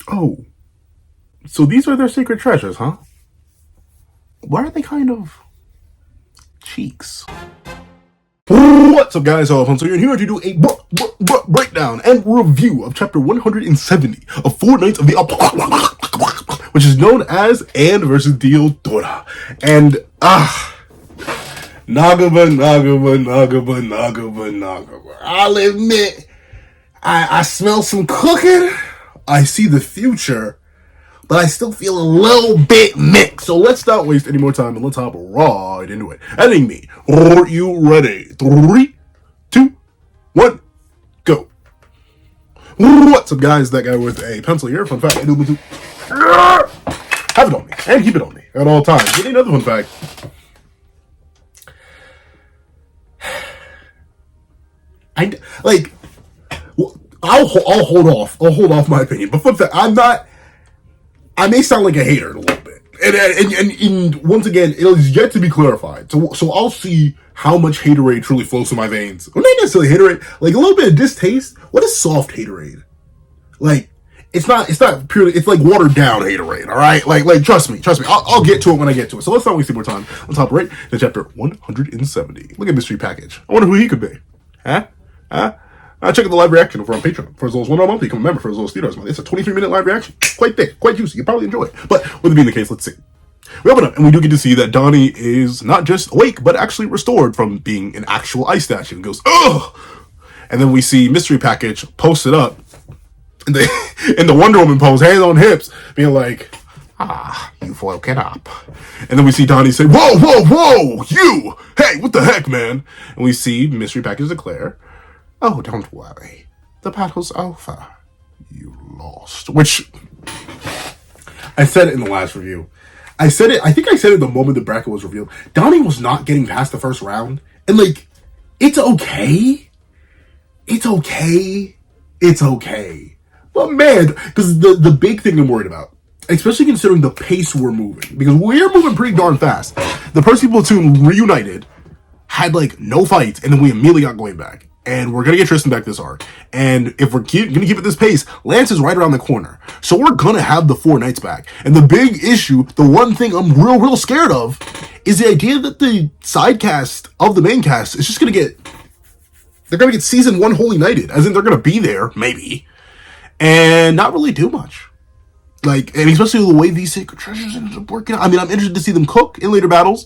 Oh, so these are their secret treasures, huh? Why are they kind of cheeks? What's up, guys? So you're here to do a breakdown and review of chapter 170 of Four Knights of the Apocalypse, which is known as Anne versus Diodora. And Nagaba. I'll admit, I smell some cooking. I see the future, but I still feel a little bit mixed. So let's not waste any more time and let's hop right into it. Editing me. Are you ready? 3, 2, 1, go. What's up, guys? That guy with a pencil here. Fun fact, I do have it on me and keep it on me at all times. Give me another fun fact. I'll hold off. I'll hold off my opinion. But fun fact, I may sound like a hater a little bit. And once again, it is yet to be clarified. So I'll see how much haterade truly flows through my veins. Well, not necessarily haterade, like a little bit of distaste. What is soft haterade? Like, it's not purely, it's like watered down haterade, alright? Like, trust me. I'll get to it when I get to it. So let's not waste any more time. Let's hop right to chapter 170. Look at mystery package. I wonder who he could be. Huh? Check out the live reaction over on Patreon. For as low as $1 a month, you can remember for as low as $3 a month. It's a 23-minute live reaction. Quite thick, quite juicy. You'll probably enjoy it. But with it being the case, let's see. We open up and we do get to see that Donnie is not just awake, but actually restored from being an actual ice statue. And goes, ugh! And then we see mystery package posted up in the Wonder Woman pose, hands on hips, being like, you've woken up. And then we see Donnie say, whoa, you! Hey, what the heck, man? And we see mystery package declare, oh, don't worry. The battle's over. You lost. Which, I said it in the last review. I think I said it the moment the bracket was revealed. Donnie was not getting past the first round. And, like, it's okay. But, man, because the big thing I'm worried about, especially considering the pace we're moving, because we're moving pretty darn fast. The Percival platoon reunited, had, like, no fights, and then we immediately got going back. And we're going to get Tristan back this arc. And if we're going to keep it this pace, Lance is right around the corner. So we're going to have the Four Knights back. And the big issue, the one thing I'm real scared of, is the idea that the side cast of the main cast is just going to get... They're going to get season 1 Holy Knighted. As in, they're going to be there, maybe. And not really do much. Like, and especially the way these sacred treasures ended up working out. I mean, I'm interested to see them cook in later battles.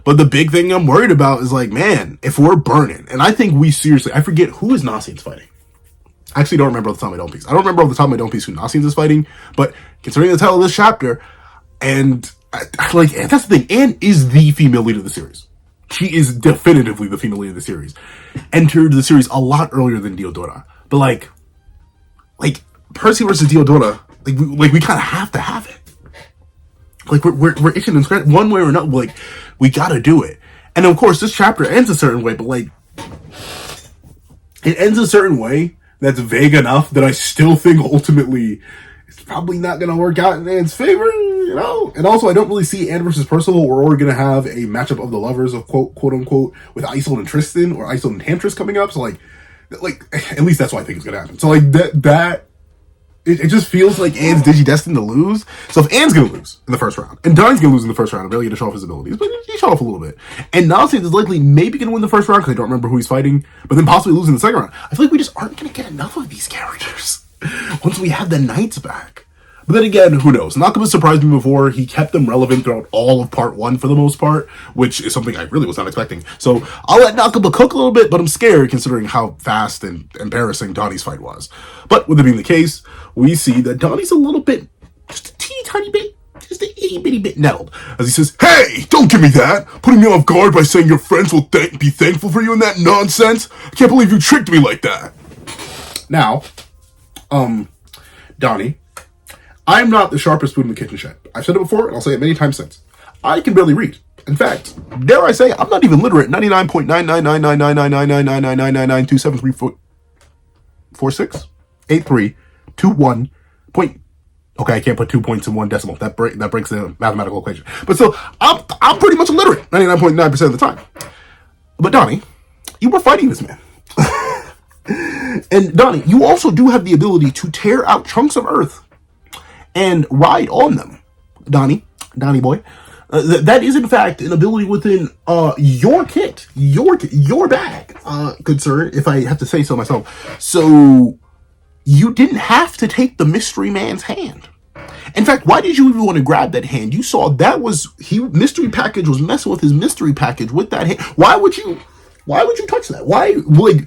But the big thing I'm worried about is, like, man, if we're burning, and I think we seriously, I forget who is Nasian's fighting. I actually don't remember off the top of my dome piece. I don't remember off the top of my dome piece who Nasian's is fighting, but considering the title of this chapter, and that's the thing, Anne is the female lead of the series. She is definitively the female lead of the series. Entered the series a lot earlier than Diodora. But like Percy versus Diodora, we kind of have to have it. Like, we're itching and scratching one way or another. Like, we gotta do it. And of course, this chapter ends a certain way, but like, it ends a certain way that's vague enough that I still think ultimately it's probably not gonna work out in Anne's favor, you know? And also, I don't really see Anne versus Percival, or we're gonna have a matchup of the lovers of quote unquote with Isolde and Tristan, or Isolde and Tantris coming up. So like, at least that's what I think is gonna happen. So like, it just feels like Anne's destined to lose. So if Anne's going to lose in the first round, and Donnie's going to lose in the first round, and really get to show off his abilities, but he showed off a little bit. And Nasian is likely maybe going to win the first round, because I don't remember who he's fighting, but then possibly lose in the second round. I feel like we just aren't going to get enough of these characters once we have the Knights back. But then again, who knows? Nakaba surprised me before. He kept them relevant throughout all of part 1 for the most part, which is something I really was not expecting. So I'll let Nakaba cook a little bit, but I'm scared considering how fast and embarrassing Donnie's fight was. But with it being the case, we see that Donnie's a little bit, just a teeny tiny bit, just a itty bitty bit nettled. As he says, hey, don't give me that! Putting me off guard by saying your friends will be thankful for you and that nonsense? I can't believe you tricked me like that! Now, Donnie, I'm not the sharpest spoon in the kitchen shed. I've said it before, and I'll say it many times since. I can barely read. In fact, dare I say, I'm not even literate. 99.999999999999734468321 point. Okay, I can't put 2 points in one decimal. That breaks the mathematical equation. But still, I'm pretty much illiterate 99.9% of the time. But Donnie, you were fighting this man. And Donnie, you also do have the ability to tear out chunks of earth and ride on them. Donnie boy. That is in fact an ability within your kit, your bag, good sir, if I have to say so myself. So you didn't have to take the mystery man's hand. In fact, why did you even want to grab that hand? You saw that was mystery package was messing with his mystery package with that hand. Why would you touch that? Why, like,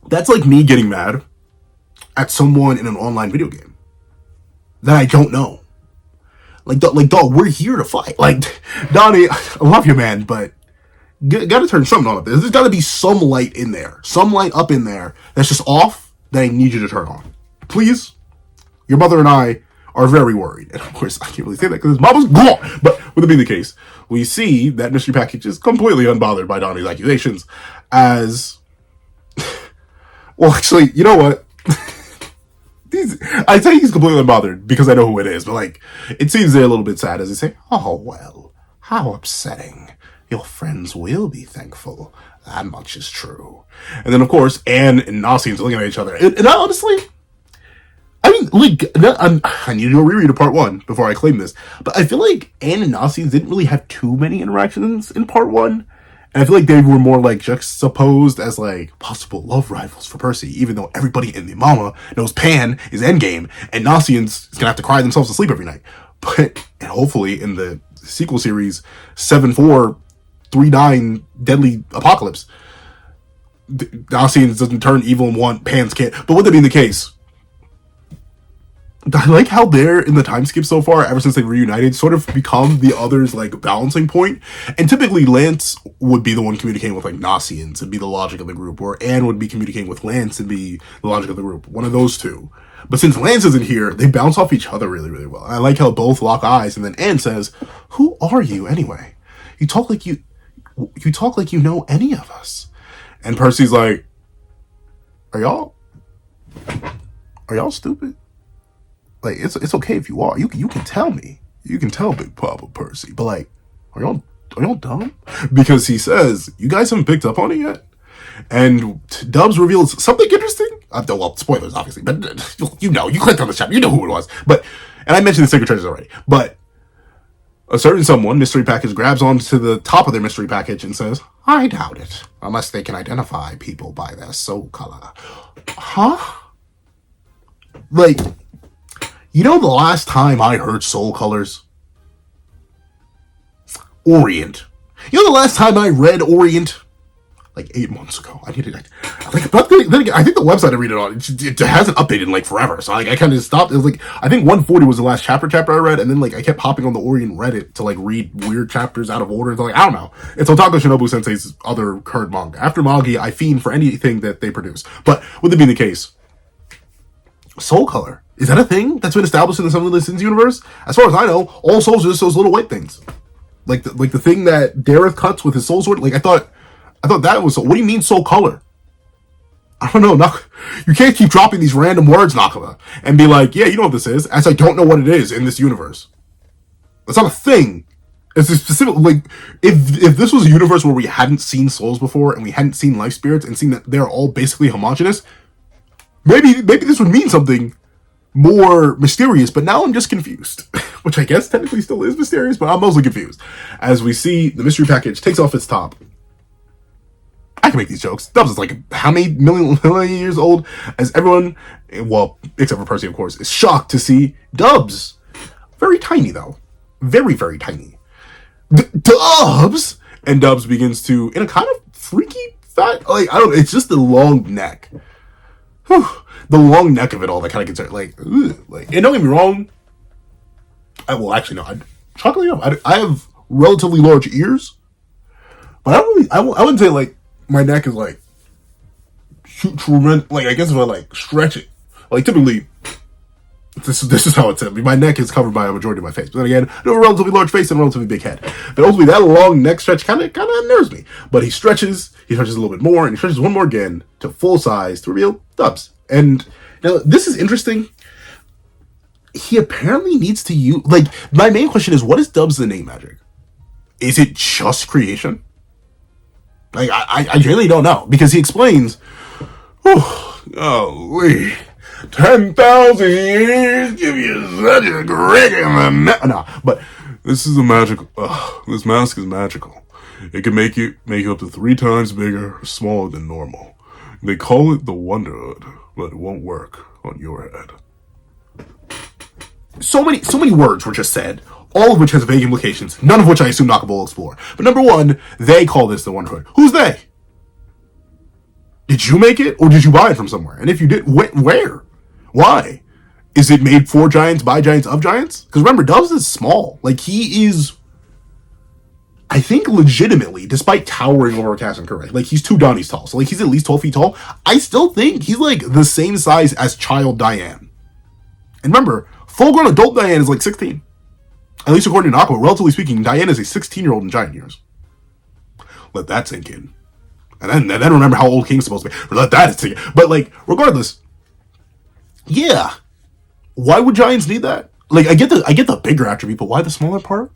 that's like me getting mad at someone in an online video game that I don't know. Like, dog, we're here to fight. Like, Donnie, I love you, man, but gotta turn something on up there. There's gotta be some light in there. Some light up in there that's just off that I need you to turn on. Please? Your mother and I are very worried. And of course, I can't really say that because his mom was gone. But with it being the case, we see that mystery package is completely unbothered by Donnie's accusations as... Well, actually, you know what? I say he's completely unbothered because I know who it is, but like, it seems they're a little bit sad as they say, oh, well, how upsetting. Your friends will be thankful. That much is true. And then, of course, Anne and Nasian's looking at each other. And honestly, I mean, like, I need to do a reread of part 1 before I claim this, but I feel like Anne and Nasian didn't really have too many interactions in part 1. And I feel like they were more like juxtaposed as like possible love rivals for Percy, even though everybody in the manga knows Pan is endgame and Nasian's gonna have to cry themselves to sleep every night. But and hopefully in the sequel series 7-4-3-9 Deadly Apocalypse, Nasian doesn't turn evil and want Pan's kid. But with that being the case, I like how they're in the time skip so far, ever since they reunited, sort of become the other's like balancing point. And typically Lance would be the one communicating with like Nasians and be the logic of the group, or Anne would be communicating with Lance and be the logic of the group. One of those two. But since Lance isn't here, they bounce off each other really, really well. I like how both lock eyes, and then Anne says, "Who are you anyway? You talk like you know any of us." And Percy's like, Are y'all stupid? Like, it's okay if you are. You can tell me. You can tell Big Papa Percy. But like, are y'all dumb? Because he says, you guys haven't picked up on it yet? And Dubs reveals something interesting. Well, spoilers, obviously. But you clicked on the chapter. You know who it was. But, and I mentioned the Sacred Treasures already. But a certain someone, mystery package, grabs onto the top of their mystery package and says, I doubt it. Unless they can identify people by their soul color. Huh? Like... You know the last time I heard soul colors? Orient. You know the last time I read Orient? Like 8 months ago. I needed but then again, I think the website I read it on, it hasn't updated in like forever. So I kind of stopped. It was like, I think 140 was the last chapter I read. And then like I kept hopping on the Orient Reddit to like read weird chapters out of order. It's like, I don't know. It's Otaku Shinobu Sensei's other current manga. After Magi, I fiend for anything that they produce. But with it being the case, soul color. Is that a thing that's been established in the Sevendeadlysins universe? As far as I know, all souls are just those little white things. Like the thing that Dareth cuts with his soul sword. Like I thought that was. What do you mean soul color? I don't know. You can't keep dropping these random words, Nakama, and be like, yeah, you know what this is. As I don't know what it is in this universe. That's not a thing. It's a specific, like, if this was a universe where we hadn't seen souls before and we hadn't seen life spirits and seen that they're all basically homogenous, maybe this would mean something more mysterious, but now I'm just confused. Which I guess technically still is mysterious, but I'm mostly confused. As we see the mystery package takes off its top. I can make these jokes. Dubs is like how many million years old? As everyone, well, except for Percy, of course, is shocked to see Dubs. Very tiny, though. Very, very tiny. Dubs! And Dubs begins to, in a kind of freaky fact, like, I don't know, it's just the long neck. Whew. The long neck of it all that kind of gets like, ugh, like, and don't get me wrong. I have relatively large ears, but I wouldn't say like my neck is like tremendous. Like I guess if I like stretch it, like typically this is how it's at. My neck is covered by a majority of my face, but then again, I have a relatively large face and a relatively big head. But ultimately, that long neck stretch kind of unnerves me. But he stretches a little bit more, and he stretches one more again to full size to reveal Dubs. And now this is interesting. He apparently needs to use, like, my main question is, what is Dubs the name magic? Is it just creation? Like, I really don't know, because he explains, 10,000 years give you such a great nah, but This is a magical. This mask is magical. It can make you up to 3 times bigger or smaller than normal. They call it the Wonder Hood, but it won't work on your head. so many words were just said, all of which has vague implications, none of which I assume Nakaba will explore. But number one, they call this the Wonder Hood. Who's they? Did you make it, or did you buy it from somewhere? And if you did, where? Why? Is it made for giants, by giants, of giants? Because remember, Dubs is small. Like, he is, I think, legitimately, despite towering over Cass and Kurei, like, he's 2 Donnies tall. So, like, he's at least 12 feet tall. I still think he's, like, the same size as child Diane. And remember, full-grown adult Diane is, like, 16. At least according to Nakaba, relatively speaking, Diane is a 16-year-old in giant years. Let that sink in. And then remember how old King's supposed to be. Let that sink in. But, like, regardless, yeah. Why would giants need that? Like, I get the bigger attribute, but why the smaller part?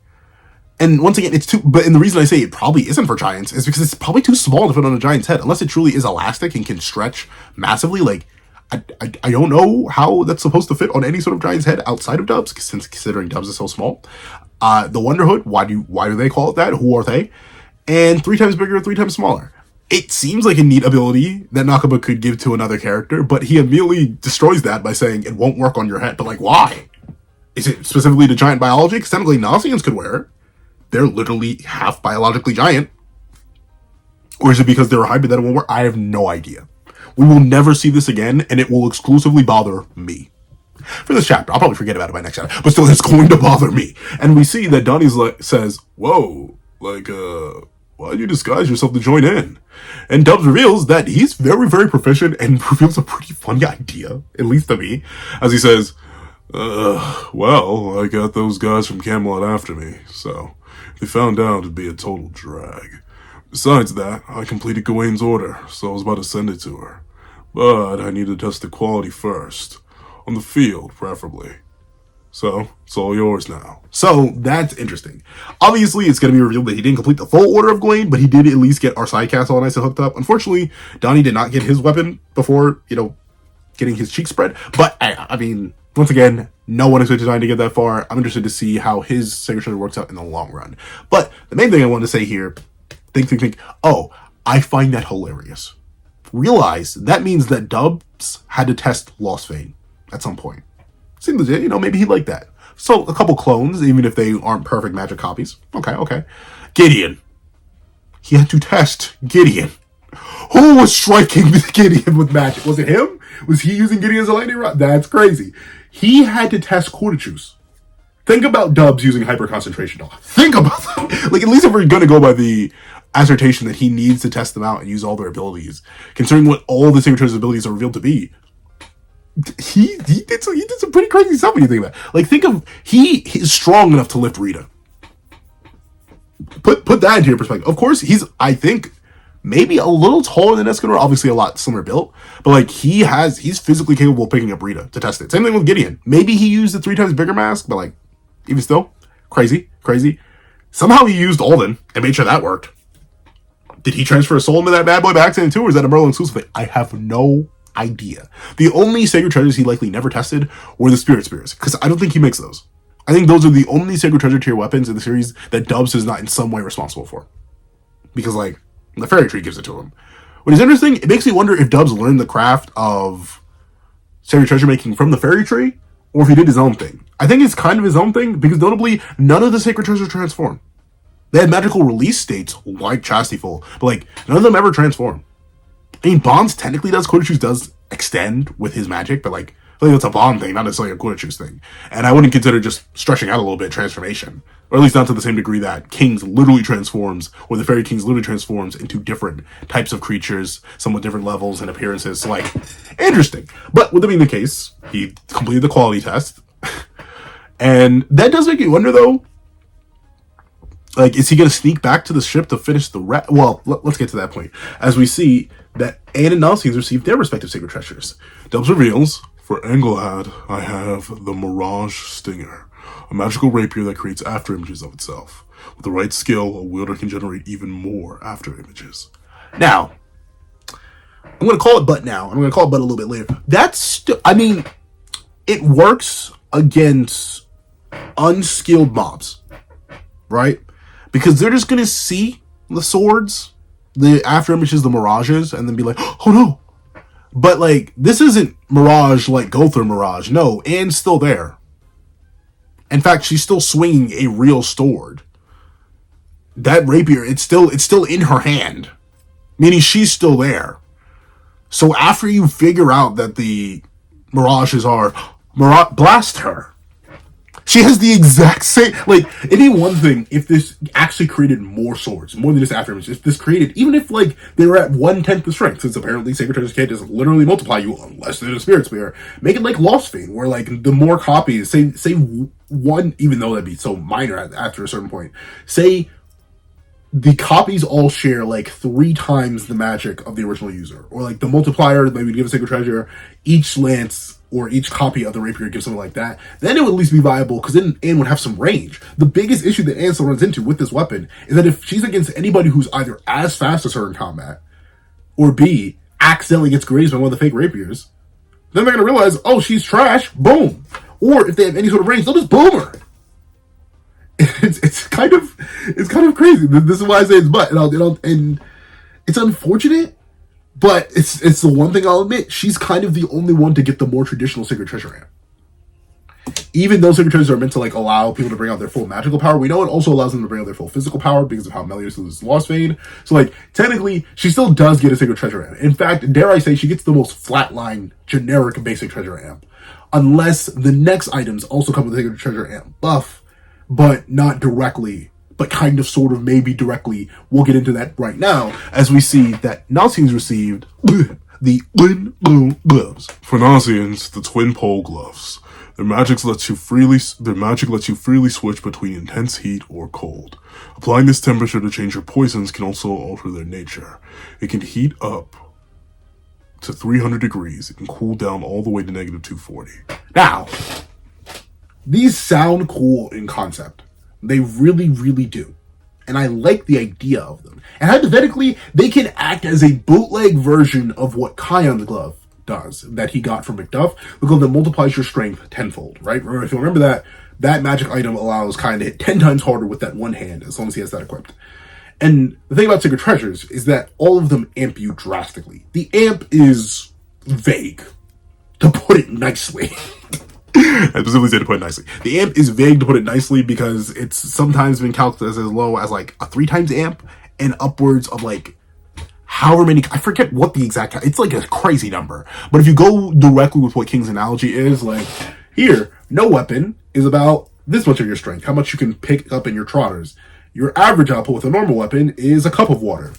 And once again, it's too. But and the reason I say it probably isn't for giants is because it's probably too small to fit on a giant's head, unless it truly is elastic and can stretch massively. Like, I don't know how that's supposed to fit on any sort of giant's head outside of Dubs, since considering Dubs is so small. The Wonder Hood. Why do they call it that? Who are they? And 3 times bigger, 3 times smaller. It seems like a neat ability that Nakaba could give to another character, but he immediately destroys that by saying it won't work on your head. But, like, why? Is it specifically to giant biology? Because technically Nasians could wear it. They're literally half biologically giant. Or is it because they're a hybrid that it won't work? I have no idea. We will never see this again, and it will exclusively bother me. For this chapter. I'll probably forget about it by next chapter. But still, it's going to bother me. And we see that Donnie's says, whoa, like, why'd you disguise yourself to join in? And Dubs reveals that he's very, very proficient and reveals a pretty funny idea, at least to me, as he says, well, I got those guys from Camelot after me, so they found out it'd be a total drag. Besides that, I completed Gawain's order, so I was about to send it to her. But I need to test the quality first. On the field, preferably. So, it's all yours now. So, that's interesting. Obviously, it's going to be revealed that he didn't complete the full order of Gawain, but he did at least get our side cast all nice and hooked up. Unfortunately, Donnie did not get his weapon before, getting his cheek spread. But, I mean, once again, no one is designed to get that far. I'm interested to see how his signature works out in the long run. But, the main thing I want to say here, think, oh, I find that hilarious. Realize that means that Dubs had to test Lost Vein at some point. Seems legit, maybe he liked that. So, a couple clones, even if they aren't perfect magic copies. Okay. Gideon. He had to test Gideon. Who was striking Gideon with magic? Was it him? Was he using Gideon as a lightning rod? That's crazy. He had to test Quarterjuice. Think about Dubs using hyper concentration. Think about that. Like, at least if we're gonna go by the assertion that he needs to test them out and use all their abilities, considering what all the Signature abilities are revealed to be, he did some pretty crazy stuff when you think about it. Like, think of, he is strong enough to lift Rita. Put that into your perspective. Of course, he's, I think, maybe a little taller than Escanor, obviously a lot similar built, but like, he's physically capable of picking up Rita to test it. Same thing with Gideon. Maybe he used the 3 times bigger mask, but like, even still, crazy. Somehow he used Alden and made sure that worked. Did he transfer a soul into that bad boy by accident too, or is that a Merlin exclusive thing? I have no idea. The only sacred treasures he likely never tested were the spirit spears, because I don't think he makes those. I think those are the only sacred treasure tier weapons in the series that Dubs is not in some way responsible for, because like, the fairy tree gives it to him. What is interesting, it makes me wonder if Dubs learned the craft of sacred treasure making from the fairy tree, or if he did his own thing. I think it's kind of his own thing, because notably, none of the sacred treasures transform. They had magical release states like Chastityful, but like, none of them ever transform. I mean, Bonds technically does, Quarterjuice does extend with his magic, but like, I think it's a Bond thing, not necessarily a Quarterjuice thing. And I wouldn't consider just stretching out a little bit transformation. Or at least not to the same degree that King's literally transforms, or the Fairy King's literally transforms into different types of creatures, somewhat different levels and appearances. So like, interesting. But with that being the case, he completed the quality test. And that does make you wonder though, like, is he going to sneak back to the ship to finish the Well, let's get to that point. As we see that Anne and Nalsines received their respective sacred treasures. Dubs reveals, for Engelhad, I have the Mirage Stinger, a magical rapier that creates after images of itself. With the right skill, a wielder can generate even more after images. Now, I'm going to call it butt now. I'm going to call it butt a little bit later. That's, I mean, it works against unskilled mobs, right? Because they're just going to see the swords, the after images, the mirages, and then be like, oh no. But like, this isn't Mirage like Gother Mirage. No, Anne's still there. In fact, she's still swinging a real sword. That rapier, it's still in her hand, meaning she's still there. So after you figure out that the mirages are, blast her. She has the exact same, like, it'd be one thing if this actually created more swords, more than just after images. If this created, even if, like, they were at 1/10 the strength, since apparently Sacred Treasures can't just literally multiply you unless they're a Spirit Spear. Make it like Lost Vein, where, like, the more copies, say one, even though that'd be so minor after a certain point, say the copies all share, like, 3 times the magic of the original user. Or, like, the multiplier, that we give a Sacred Treasure, each lance or each copy of the rapier gives something like that, then it would at least be viable, because then Anne would have some range. The biggest issue that Anne still runs into with this weapon is that if she's against anybody who's either as fast as her in combat, or B, accidentally gets grazed by one of the fake rapiers, then they're going to realize, oh, she's trash, boom. Or if they have any sort of range, they'll just boom her. It's kind of crazy. This is why I say it's butt, and it's unfortunate. But it's the one thing I'll admit, she's kind of the only one to get the more traditional Sacred Treasure amp. Even though Sacred Treasures are meant to like allow people to bring out their full magical power, we know it also allows them to bring out their full physical power because of how Melius is Lost Vein. So like, technically, she still does get a Sacred Treasure amp. In fact, dare I say, she gets the most flatline, generic, basic treasure amp. Unless the next items also come with a Sacred Treasure amp buff, but not directly, but kind of, sort of, maybe directly. We'll get into that right now, as we see that Nalcians received the Twin Blue Gloves. For Nalcians, the Twin Pole Gloves. Their magic lets you freely switch between intense heat or cold. Applying this temperature to change your poisons can also alter their nature. It can heat up to 300 degrees. It can cool down all the way to negative 240. Now, these sound cool in concept. They really, really do. And I like the idea of them. And hypothetically, they can act as a bootleg version of what Kion's glove does, that he got from Macduff, the glove that multiplies your strength tenfold, right? If you remember that magic item allows Kion to hit 10 times harder with that one hand, as long as he has that equipped. And the thing about Sacred Treasures is that all of them amp you drastically. The amp is vague, to put it nicely. I specifically said to put it nicely. The amp is vague, to put it nicely, because it's sometimes been calculated as low as like a 3 times amp and upwards of like however many, I forget what the exact, it's like a crazy number. But if you go directly with what King's analogy is, like here, no weapon is about this much of your strength, how much you can pick up in your trotters. Your average output with a normal weapon is a cup of water.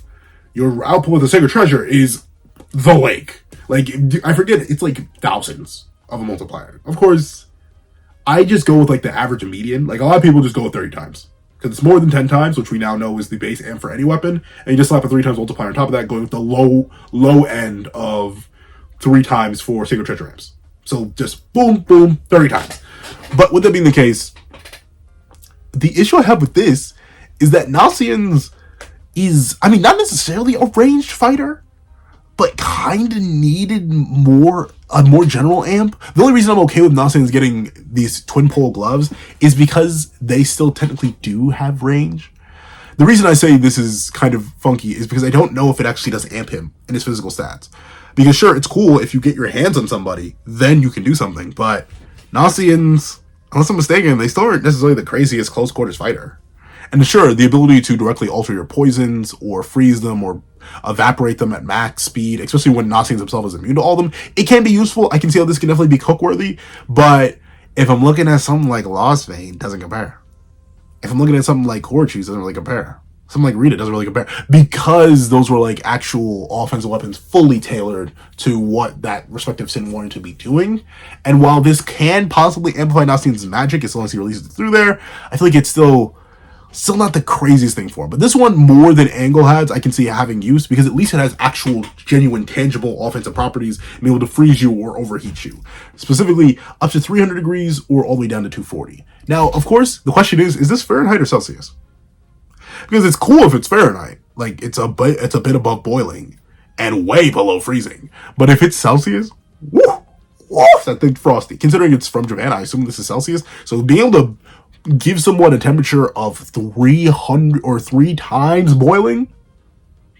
Your output with a Sacred Treasure is the lake. Like, I forget, it's like thousands of a multiplier. Of course, I just go with like the average and median. Like, a lot of people just go with 30 times. Because it's more than 10 times, which we now know is the base amp for any weapon. And you just slap a 3 times multiplier on top of that, going with the low end of 3 times for Sacred Treasure amps. So just boom, boom, 30 times. But with that being the case, the issue I have with this is that Nalcians is, I mean, not necessarily a ranged fighter, but kind of needed a more general amp. The only reason I'm okay with Nalcians getting these twin pole gloves is because they still technically do have range. The reason I say this is kind of funky is because I don't know if it actually does amp him in his physical stats. Because sure, it's cool if you get your hands on somebody, then you can do something, but Nalcians, unless I'm mistaken, they still aren't necessarily the craziest close quarters fighter. And sure, the ability to directly alter your poisons, or freeze them, or evaporate them at max speed, especially when Nalcians himself is immune to all of them, it can be useful. I can see how this can definitely be cook-worthy, but if I'm looking at something like Lost Vein, doesn't compare. If I'm looking at something like Horchus, doesn't really compare. Something like Rita doesn't really compare, because those were like actual offensive weapons fully tailored to what that respective sin wanted to be doing. And while this can possibly amplify Nalcian's magic as long as he releases it through there, I feel like it's still not the craziest thing for him. But this one, more than Anglehads, I can see having use, because at least it has actual, genuine, tangible offensive properties, being able to freeze you or overheat you. Specifically, up to 300 degrees or all the way down to 240. Now, of course, the question is this Fahrenheit or Celsius? Because it's cool if it's Fahrenheit. Like, it's a bit above boiling. and way below freezing. But if it's Celsius, woo, woo, that thing's frosty. Considering it's from Japan, I assume this is Celsius. So being able to give someone a temperature of 300 or 3 times boiling,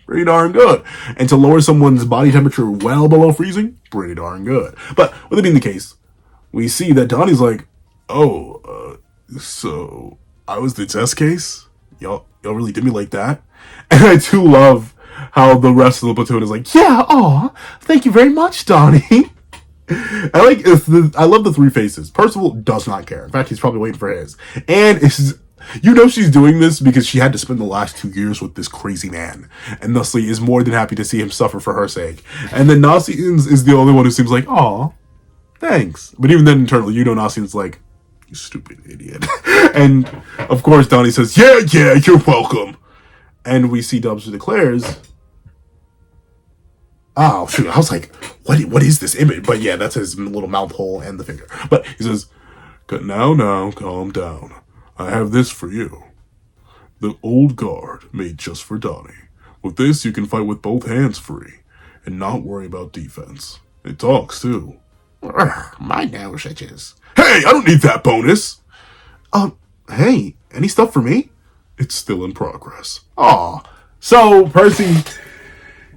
pretty darn good. And to lower someone's body temperature well below freezing, pretty darn good. But with it being the case, we see that Donnie's like, oh, so I was the test case? Y'all really did me like that? And I too love how the rest of the platoon is like, yeah, aw, thank you very much, Donnie. I love the 3 faces. Percival does not care. In fact, he's probably waiting for his. And she's doing this because she had to spend the last 2 years with this crazy man, and thusly is more than happy to see him suffer for her sake. And then Nasians is the only one who seems like, aw, thanks. But even then, internally, Nasian's like, you stupid idiot. And of course, Donnie says, yeah, you're welcome. And we see Dubs who declares, oh, shoot, I was like, what is this image? But yeah, that's his little mouth hole and the finger. But he says, now, calm down. I have this for you. The old guard made just for Donnie. With this, you can fight with both hands free and not worry about defense. It talks, too. My nose itches. Hey, I don't need that bonus! Hey, any stuff for me? It's still in progress. Aw. So, Percy,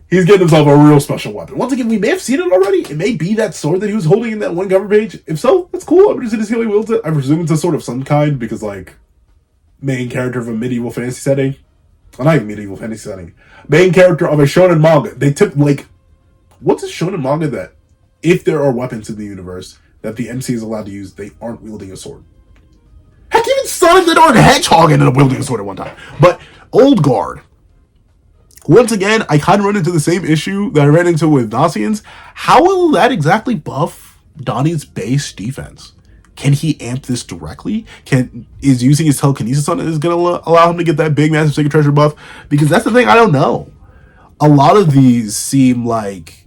he's getting himself a real special weapon. Once again, we may have seen it already. It may be that sword that he was holding in that one cover page. If so, that's cool. I'm interested to see how he wields it. I presume it's a sword of some kind, because, like, main character of a medieval fantasy setting. Well, not even medieval fantasy setting. Main character of a shonen manga. They tip, like, what's a shonen manga that, if there are weapons in the universe that the MC is allowed to use, they aren't wielding a sword? Heck, even Sonic the Hedgehog ended up wielding a sword at one time. But Old Guard. Once again, I kind of run into the same issue that I ran into with Nasians. How will that exactly buff Donnie's base defense? Can he amp this directly? Is using his telekinesis on it is going to allow him to get that big, massive Sacred Treasure buff? Because that's the thing, I don't know. A lot of these seem like...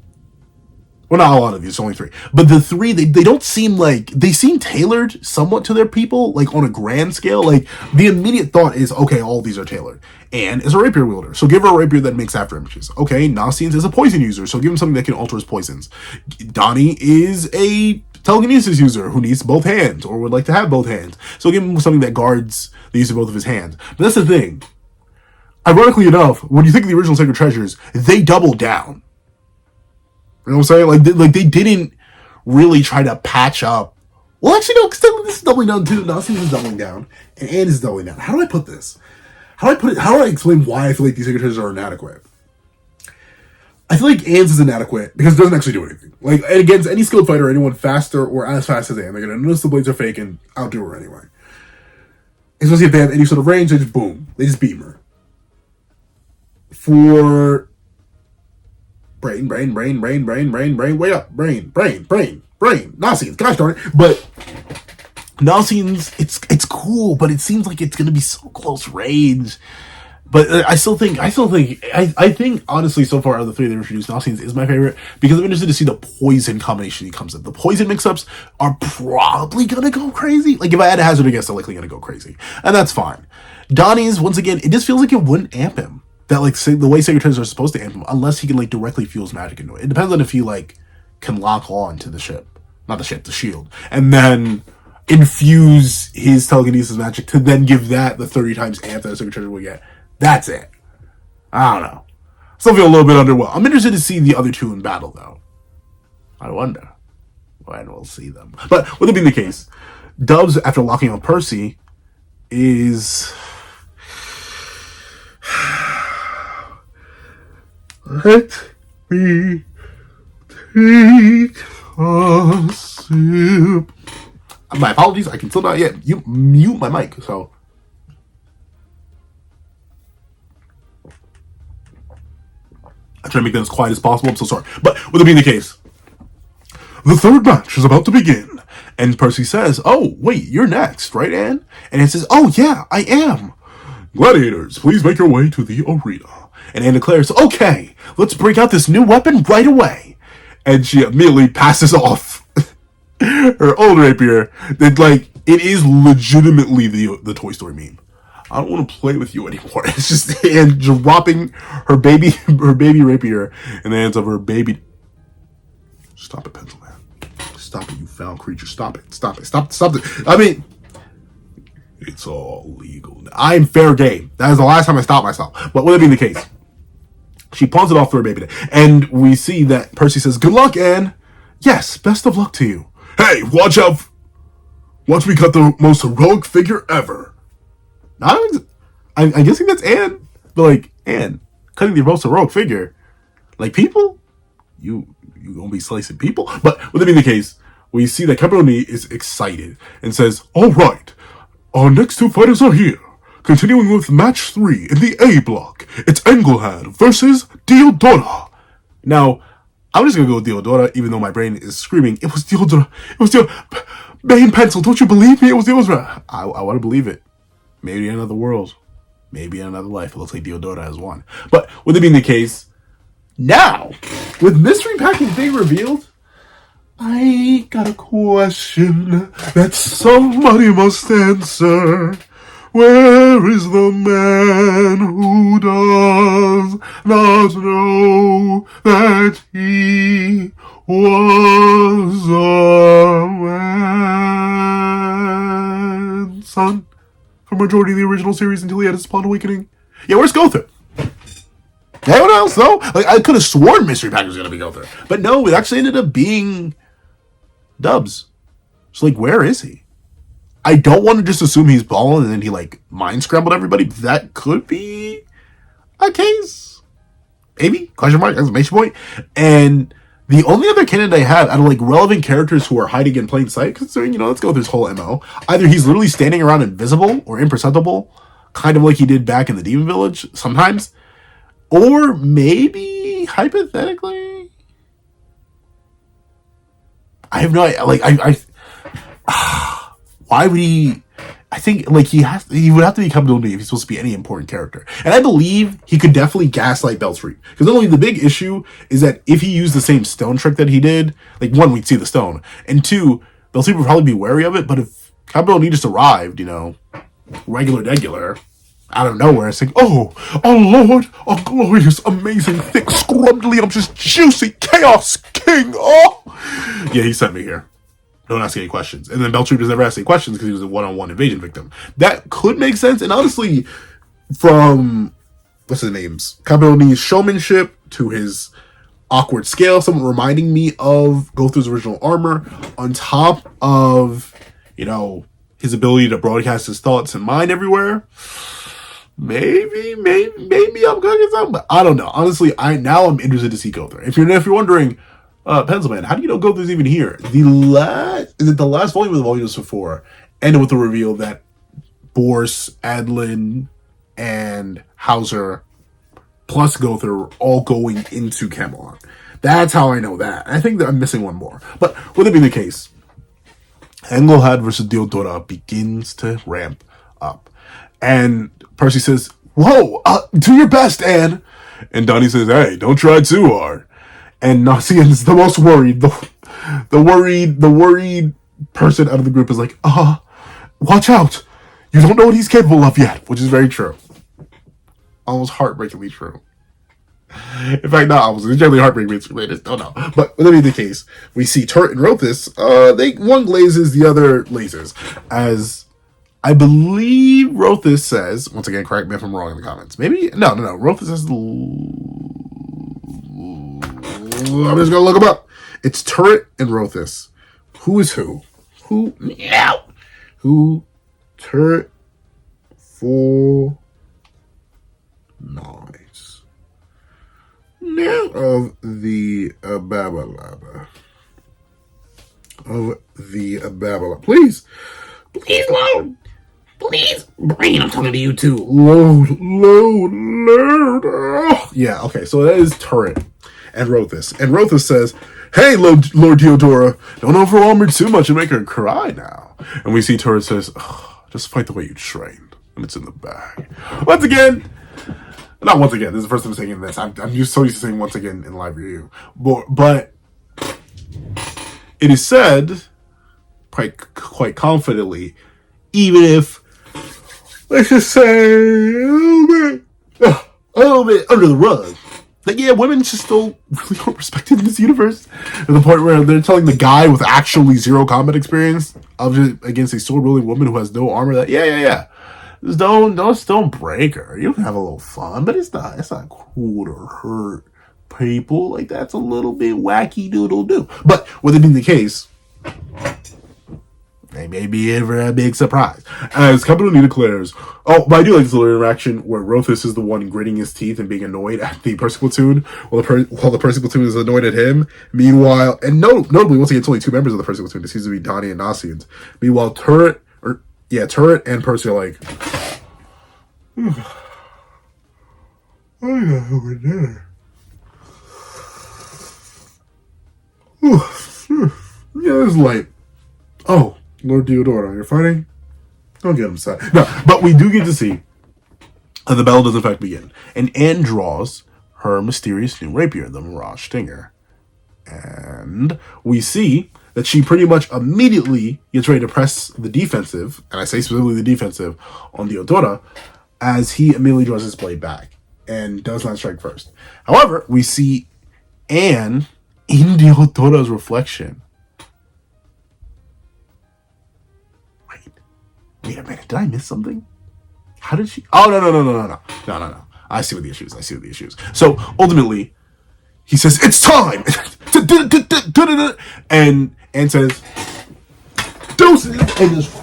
Well, not a lot of these, only 3. But the 3, they don't seem like... They seem tailored somewhat to their people, like on a grand scale. Like, the immediate thought is, okay, all these are tailored. Anne is a rapier wielder, so give her a rapier that makes after images. Okay, Nasians is a poison user, so give him something that can alter his poisons. Donnie is a telekinesis user who needs both hands, or would like to have both hands. So give him something that guards the use of both of his hands. But that's the thing. Ironically enough, when you think of the original Sacred Treasures, they double down. You know what I'm saying? Like they didn't really try to patch up. Well, actually, no, because this is doubling down too. Nasians is doubling down, and Anne is doubling down. How do I put this? How do I explain why I feel like these Sacred Treasures are inadequate? I feel like Anne's is inadequate because it doesn't actually do anything. Like, against any skilled fighter, anyone faster or as fast as Anne, they're going to notice the blades are fake and outdo her anyway. Especially if they have any sort of range, they just boom. They just beam her. For... Brain, wait up, brain. Nasians, gosh darn it. But Nasians, it's cool, but it seems like it's gonna be so close range. But I think honestly, so far out of the 3 that introduced, Nasians is my favorite because I'm interested to see the poison combination he comes in. The poison mix-ups are probably gonna go crazy. Like, if I had to hazard a guess, they're likely gonna go crazy, and that's fine. Donnie's, once again, it just feels like it wouldn't amp him. That, like, the way Sacred Treasures are supposed to amp him, unless he can, like, directly fuse magic into it. It depends on if he, like, can lock on to the ship. Not the ship, the shield. And then infuse his telekinesis magic to then give that the 30 times amp that a Sacred Treasure would get. That's it. I don't know. Still feel a little bit underwhelmed. I'm interested to see the other 2 in battle, though. I wonder when we'll see them. But with it being the case, Dubs, after locking on Percy, is... Let me take a sip. My apologies, I can still not yet mute my mic, so. I try to make that as quiet as possible, I'm so sorry. But with it being the case, the 3rd match is about to begin. And Percy says, oh, wait, you're next, right, Anne? And Anne says, oh, yeah, I am. Gladiators, please make your way to the arena. And Anne declares, okay, let's break out this new weapon right away. And she immediately passes off her old rapier. That, like, it is legitimately the Toy Story meme. I don't want to play with you anymore. It's just and dropping her baby rapier in the hands of her baby. Stop it, pencil man. Stop it, you foul creature. Stop it. Stop it. Stop it. I mean, it's all legal. I'm fair game. That is the last time I stopped myself. But with it being the case, she pawns it off to her baby. And we see that Percy says, "Good luck, Anne." "Yes, best of luck to you." "Hey, watch out. Watch me cut the most heroic figure ever." I'm guessing that's Anne. But like, Anne, cutting the most heroic figure. Like people? You gonna be slicing people? But with it being the case, we see that Caproni is excited and says, "All right, our next two fighters are here. Continuing with match 3 in the A block. It's Engelhard versus Diodora." Now, I'm just gonna go with Diodora, even though my brain is screaming, "It was Diodora. It was Diodora. Bane Pencil, don't you believe me? It was Diodora." I want to believe it. Maybe in another world. Maybe in another life. It looks like Diodora has won. But with it being the case, now, with Mystery Packing being revealed, I got a question that somebody must answer. Where is the man who does not know that he was a man? Son, for majority of the original series until he had his spawn awakening. Yeah, where's Gother? Anyone else, though? Like, I could have sworn Mystery Pack was going to be Gother. But no, it actually ended up being Dubs. So, like, where is he? I don't want to just assume he's balling and then he, like, mind scrambled everybody. That could be a case. Maybe? Question mark? Exclamation point. And the only other candidate I had out of, like, relevant characters who are hiding in plain sight, considering, let's go with his whole MO. Either he's literally standing around invisible or imperceptible, kind of like he did back in the Demon Village sometimes. Or maybe, hypothetically, I have no idea. Like, why would he? I think, like, he would have to be Kamdoni if he's supposed to be any important character. And I believe he could definitely gaslight Beltry. Because not only the big issue is that if he used the same stone trick that he did, like, one, we'd see the stone. And two, Beltry would probably be wary of it. But if Kamdoni just arrived, regular, out of nowhere, saying, "Oh, our Lord, our glorious, amazing, thick, scrubbed just juicy chaos king. Oh, yeah, he sent me here. Don't ask any questions." And then Beltry does never ask any questions because he was a one-on-one invasion victim. That could make sense. And honestly, from what's his name's Cabroni's showmanship to his awkward scale, somewhat reminding me of Gother's original armor, on top of his ability to broadcast his thoughts and mind everywhere. Maybe I'm gonna get something, but I don't know. Honestly, I'm interested to see Gother. If you're wondering, Pencilman, how do you know Gother's even here? The last volume of the volumes before ended with the reveal that Boris, Adlin, and Hauser plus Gother were all going into Camelot. That's how I know that. I think that I'm missing one more. But with it being the case, Engelhard versus Diodora begins to ramp up. And Percy says, "Whoa, do your best, Anne." And Donnie says, "Hey, don't try too hard." And Nasian's the most worried. The worried person out of the group is like, watch out. You don't know what he's capable of yet," which is very true. Almost heartbreakingly true. In fact, not almost. It's generally heartbreakingly related. Don't know. But whatever the case, we see Turret and Rothus. One glazes, the other lasers. As I believe Rothus says, once again, correct me if I'm wrong in the comments. Maybe? No. Rothus says, I'm just going to look them up. It's Turret and Rothus. Who is who? Who? Turret for nice. Now of the Babylaba. Please, load. Please, Brain, I'm talking to you too. Load. Oh. Yeah, okay, so that is Turret and Rothus. And Rothus says, "Hey, Lord Diodora, don't overwhelm her too much and make her cry now." And we see Turret says, "Just fight the way you trained, and it's in the bag." Not once again, this is the first time I'm saying this. I'm so used to saying once again in live review. But it is said, quite confidently, even if let's just say, a little bit under the rug. Like, yeah, women just still really aren't respected in this universe. To the point where they're telling the guy with actually zero combat experience against a sword-wielding woman who has no armor that, yeah. Just don't break her. You can have a little fun, but it's not cool to hurt people. Like, that's a little bit wacky doodle-doo. But with it being the case, they may be in for a big surprise. As Capadoni declares, but I do like this little interaction where Rothus is the one gritting his teeth and being annoyed at the Percy platoon, while the Percy platoon is annoyed at him. Meanwhile, and notably, once again, it's only two members of the Percy platoon. It seems to be Donnie and Nasians. Meanwhile, Turret and Percy are like, I got over dinner. Yeah, it's light. Oh, Lord Diodoro, you're fighting? Don't get upset. No, but we do get to see the battle does in fact begin. And Anne draws her mysterious new rapier, the Mirage Stinger. And we see that she pretty much immediately gets ready to press the defensive, and I say specifically the defensive, on Diodora, as he immediately draws his blade back and does not strike first. However, we see Anne in Diodora's reflection. Wait a minute, did I miss something? How did she? Oh, no. I see what the issues. So, ultimately, he says, it's time! And says, deuces! And just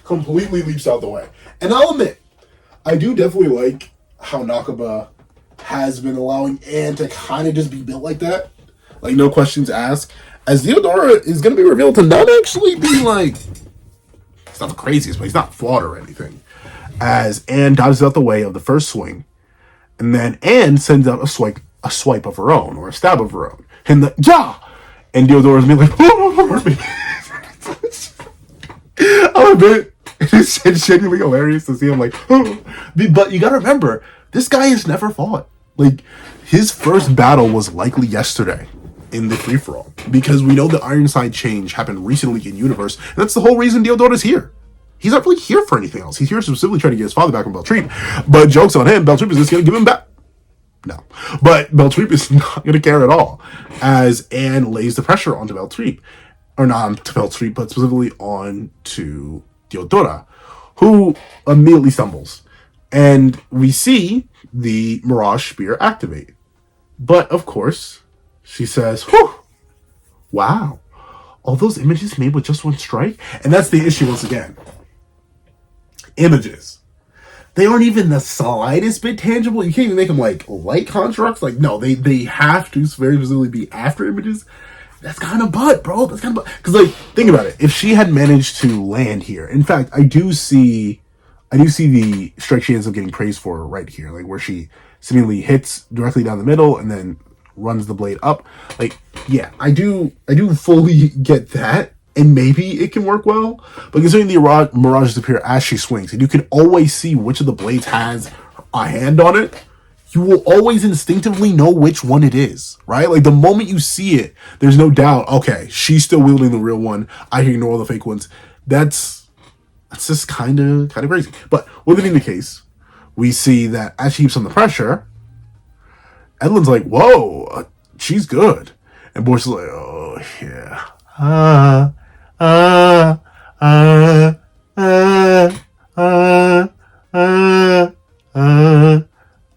completely leaps out the way. And I'll admit, I do definitely like how Nakaba has been allowing Anne to kind of just be built like that. Like, no questions asked. As Diodora is going to be revealed to not actually be like, it's not the craziest, but he's not flawed or anything. As Anne dodges out the way of the first swing, and then Anne sends out a swipe of her own, or a stab of her own. And and Diodora's being like, oh, hurt me. I'll admit, it's genuinely hilarious to see him like, oh. But you gotta remember, this guy has never fought. Like, his first battle was likely yesterday in the free-for-all, because we know the Ironside change happened recently in universe, and that's the whole reason Diodora's here. He's not really here for anything else. He's here specifically trying to get his father back from Beltreep. But joke's on him, Beltreep is just going to give him back. No. But Beltreep is not going to care at all, as Anne lays the pressure onto Beltreep. Or not onto Beltreep, but specifically onto Diodora, who immediately stumbles. And we see the Mirage Spear activate. But, of course, she says, whew, wow, all those images made with just one strike? And that's the issue once again. Images. They aren't even the slightest bit tangible. You can't even make them like light constructs. Like, no, they have to very specifically be after images. That's kind of butt, bro. That's kind of butt. Because, like, think about it. If she had managed to land here, in fact, I do see the strike she ends up getting praised for right here, like where she seemingly hits directly down the middle and then runs the blade up. Like, yeah, I do fully get that, and maybe it can work well. But considering the mirages appear as she swings, and you can always see which of the blades has a hand on it, you will always instinctively know which one it is, right? Like, the moment you see it, there's no doubt, okay, she's still wielding the real one. I can ignore all the fake ones. That's just kind of crazy. But with it being the case, we see that as she keeps on the pressure, Edlin's like, whoa, she's good. And Boris is like, oh, yeah.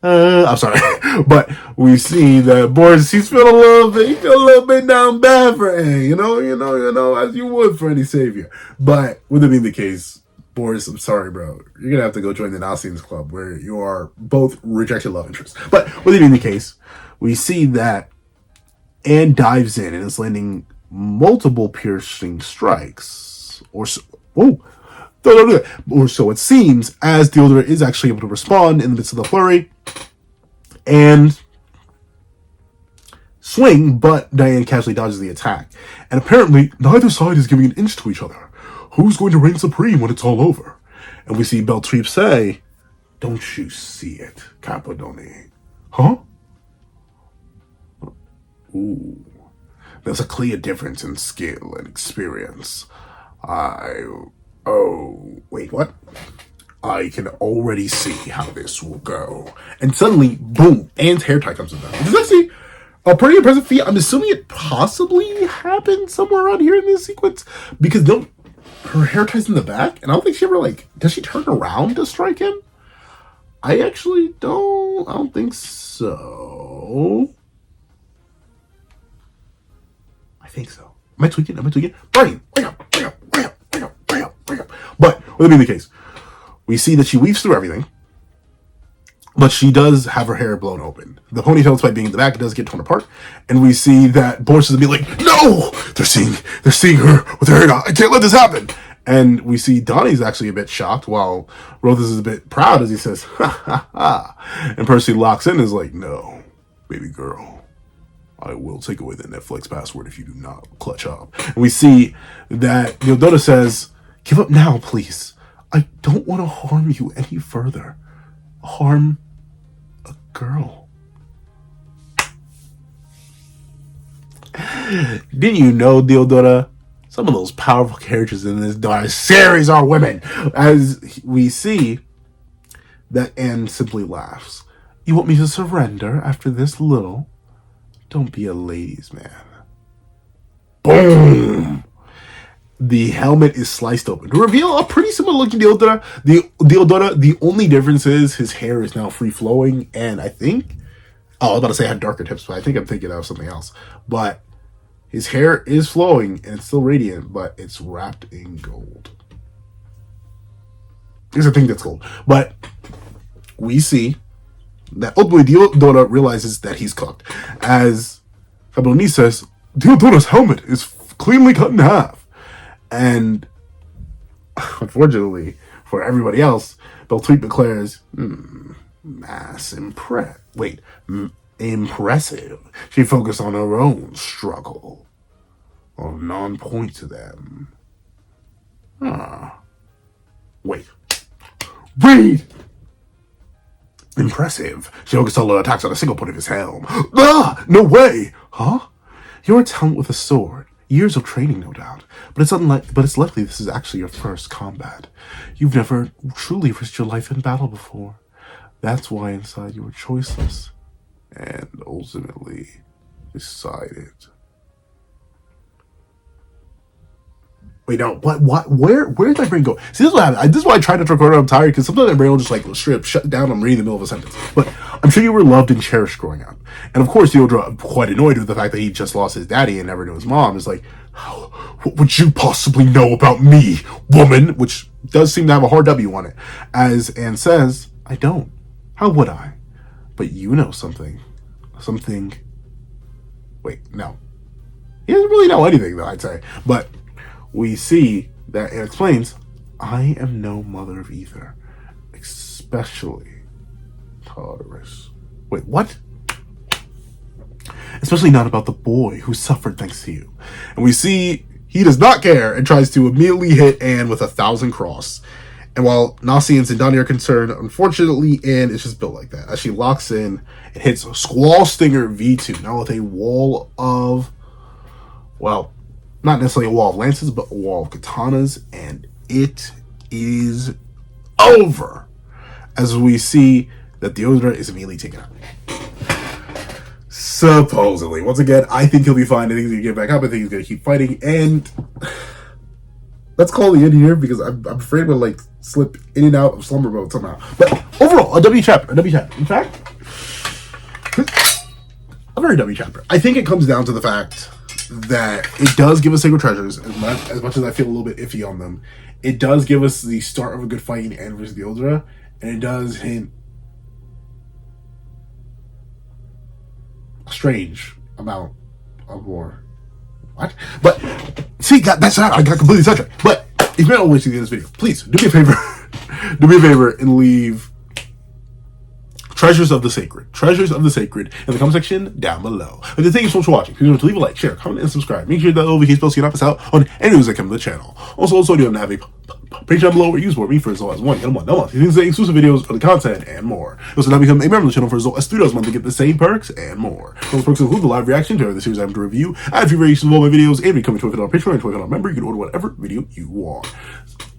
I'm sorry. But we see that Boris, he's feeling a little bit down bad for Anne, you know, as you would for any savior. But with it being the case, Boris, I'm sorry, bro. You're gonna have to go join the Nasians Club, where you are both rejected love interests. But with it being the case, we see that Anne dives in and is landing multiple piercing strikes, or so it seems, as Diodora is actually able to respond in the midst of the flurry and swing, but Diane casually dodges the attack. And apparently, neither side is giving an inch to each other. Who's going to reign supreme when it's all over? And we see Beltreep say, don't you see it, Capadoni? Huh? Ooh. There's a clear difference in skill and experience. Wait, what? I can already see how this will go. And suddenly, boom, Anne's hair tie comes down. Which is actually a pretty impressive feat. I'm assuming it possibly happened somewhere around here in this sequence. Because her hair tie's in the back. And I don't think she ever, does she turn around to strike him? I actually don't think so. I think so. Am I tweaking? Brian, wake up. But, with that being the case, we see that she weaves through everything, but she does have her hair blown open. The ponytail, despite being in the back, does get torn apart, and we see that Boris is be like, "No! They're seeing her with her hair down. I can't let this happen." And we see Donnie's actually a bit shocked, while Rothus is a bit proud as he says, "Ha ha ha!" And Percy locks in and is like, "No, baby girl, I will take away the Netflix password if you do not clutch up." And we see that Diodora says, "Give up now, please. I don't want to harm you any further. Harm a girl." Didn't you know, Diodora? Some of those powerful characters in this dark series are women. As we see that Anne simply laughs. "You want me to surrender after this little? Don't be a ladies' man." Boom! The helmet is sliced open to reveal a pretty similar looking Diodora. The only difference is his hair is now free flowing, and I think, I was about to say it had darker tips, but I think I'm thinking of something else. But his hair is flowing and it's still radiant, but it's wrapped in gold. Because I think that's gold. But we see that ultimately Diodora realizes that he's cooked. As Fabloni says, "Diodora's helmet is cleanly cut in half." And unfortunately for everybody else, Beltweet declares, impressive. She focused on her own struggle. Or non-point to them. Wait. Read! Impressive. She focused all her attacks on a single point of his helm. No way! Huh? You're a talent with a sword. Years of training, no doubt. But it's likely this is actually your first combat. You've never truly risked your life in battle before. That's why inside you were choiceless. And ultimately decided. Wait, no, what, where did my brain go? See, this is what happened. This is why I try not to record when I'm tired, because sometimes my brain will just straight up shut down. I'm reading the middle of a sentence. But I'm sure you were loved and cherished growing up. And of course, Theodora, quite annoyed with the fact that he just lost his daddy and never knew his mom, is like, "What would you possibly know about me, woman?" Which does seem to have a hard W on it. As Anne says, "I don't. How would I? But you know something. Wait, no. He doesn't really know anything, though, I'd say. But we see that it explains, I am no mother of either, especially Tartarus. Wait, what? Especially not about the boy who suffered thanks to you. And we see he does not care and tries to immediately hit Anne with 1,000 cross. And while Nasians and Donnie are concerned, unfortunately, Anne is just built like that. As she locks in, it hits Squall Stinger V2. Now with a wall of, well, not necessarily a wall of lances, but a wall of katanas. And it is over. As we see that Diodora is immediately taken out. Supposedly. Once again, I think he'll be fine. I think he's going to get back up. I think he's going to keep fighting. And let's call the end here, because I'm afraid we'll slip in and out of slumber mode somehow. But overall, a W chapter. In fact, a very W chapter. I think it comes down to the fact that it does give us sacred treasures, as much as I feel a little bit iffy on them. It does give us the start of a good fight in Anne versus Diodora, and it does hint a strange amount of war. What? But see, that's not. I got completely sidetracked. But if you're not always seeing this video, please do me a favor. Do me a favor and leave Treasures of the Sacred in the comment section down below. And thank you so much for watching. If you want to leave a like, share, comment, and subscribe, make sure that notification bell so you don't miss out on any news that come to the channel. Also, you have a Patreon below where you support me for as low as $1 month. You can exclusive videos, other content, and more. You also now become a member of the channel for as low as $3 a month to get the same perks and more. Those perks include the live reaction to the series I'm to review, ad-free variations of all my videos, and becoming a $12 Patreon and $12 member. You can order whatever video you want.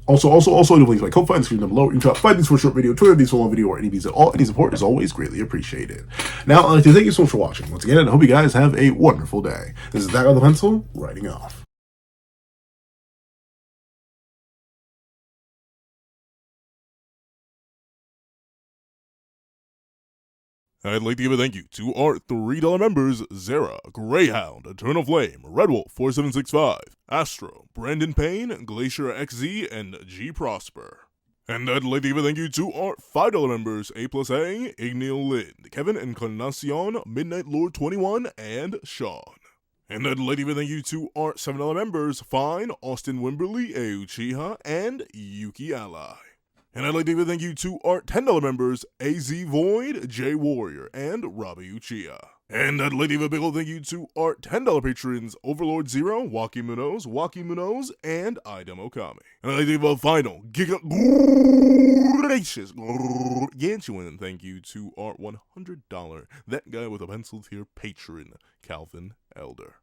Also, the links to my co-find screen down below. You can drop 5 these for a short video, 20 these for a long video, or any of these at all. Any support is always greatly appreciated. Now, I'd like to thank you so much for watching. Once again, and I hope you guys have a wonderful day. This is That Guy with the Pencil, writing off. I'd like to give a thank you to our $3 members, Zara, Greyhound, Eternal Flame, Redwolf 4765, Astro, Brandon Payne, Glacier XZ, and G Prosper. And I'd like to give a thank you to our $5 members, A plus A, Ignil Lind, Kevin Encarnacion, Midnight Lord 21, and Sean. And I'd like to give a thank you to our $7 members, Fine, Austin Wimberly, Euchiha, and Yuki Ally. And I'd like to give a thank you to our $10 members, AZ Void, J Warrior, and Robbie Uchiha. And I'd like to give a big old thank you to our $10 patrons, Overlord Zero, Waki Munoz, and Idem Okami. And I'd like to give a final gracious gargantuan thank you to our $100 That Guy with a Pencil tier patron, Calvin Elder.